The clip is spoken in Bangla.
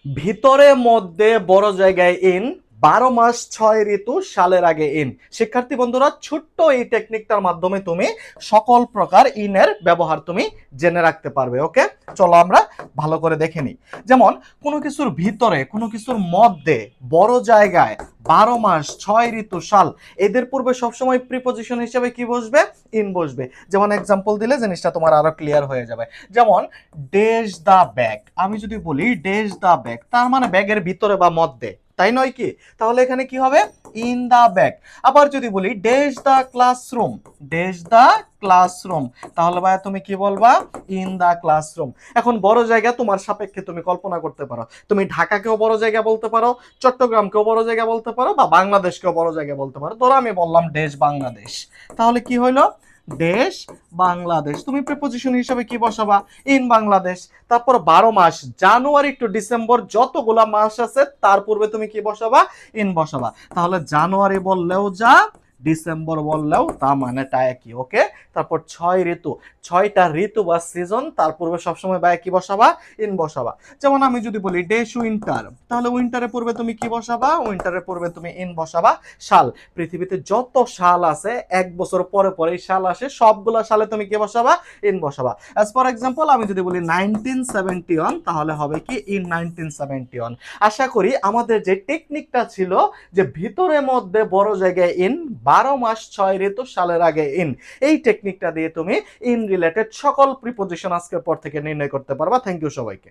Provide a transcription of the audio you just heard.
ভিতরে মধ্যে বড় জায়গায় ইন, 12 মাস 6 ঋতু সালের আগে ইন। শিক্ষার্থী বন্ধুরা, ছোট্ট এই টেকনিকটার মাধ্যমে তুমি সকল প্রকার ইনের ব্যবহার তুমি জেনে রাখতে পারবে। ওকে, চলো আমরা ভালো করে দেখে নিই। যেমন কোনো কিছুর ভিতরে, কোনো কিছুর মধ্যে, বড় জায়গায়, 12 মাস 6 ঋতু সাল, এদের পূর্বে সবসময় প্রিপজিশন হিসেবে কি বসবে? ইন বসবে। যেমন এক্সাম্পল দিলে জিনিসটা তোমার আরো ক্লিয়ার হয়ে যাবে। যেমন ড্যাশ দা ব্যাগ, আমি যদি বলি ড্যাশ দা ব্যাগ, তার মানে ব্যাগের ভিতরে বা মধ্যে, তাই নয় কি? তাহলে এখানে কি হবে? In the bag. আবার যদি বলি dash the classroom, dash the classroom, তাহলে ভাইয়া তুমি কি বলবা? In the classroom. এখন বড় জায়গা তোমার সাপেক্ষে তুমি কল্পনা করতে পারো, তুমি ঢাকাকেও বড় জায়গা বলতে পারো, চট্টগ্রামকেও বড় জায়গা বলতে পারো, বা বাংলাদেশকেও বড় জায়গা বলতে পারো। ধরো আমি বললাম দেশ বাংলাদেশ, তাহলে কি হইলো? দেশ বাংলাদেশ। তুমি প্রিপজিশন হিসেবে কি বসাবা? ইন বাংলাদেশ। তারপর 12 মাস, জানুয়ারি টু ডিসেম্বর যতগুলা মাস আছে তার পূর্বে তুমি কি বসাবা? ইন বসাবা। তাহলে জানুয়ারি বললেও যা, ডিসেম্বর বললেও তা, মানেটা একই। ওকে, তারপর 6 ঋতু, 6টা ঋতু বা সিজন, তার পূর্বে সবসময় বা কি বসাবা? ইন বসাবা। যেমন আমি যদি বলি ডেশ উইন্টার, তাহলে উইন্টারের পূর্বে তুমি কি বসাবা? উইন্টারের পূর্বে তুমি ইন বসাবা। সাল, পৃথিবীতে যত সাল আছে, এক বছর পরে পরে সাল আসে, সবগুলা সালে তুমি কি বসাবা? ইন বসাবা। অ্যাজ ফর এক্সাম্পল আমি যদি বলি 1971, তাহলে হবে কি? ইন 1971। আশা করি আমাদের যে টেকনিকটা ছিল যে ভিতরে মধ্যে বড় জায়গায় ইন, 12 মাস 6 ঋতু সালের আগে ইন, এই টেকনিকটা দিয়ে তুমি ইন রিলেটেড সকল প্রিপজিশন আজকের পর থেকে নির্ণয় করতে পারবা। থ্যাংক ইউ সবাইকে।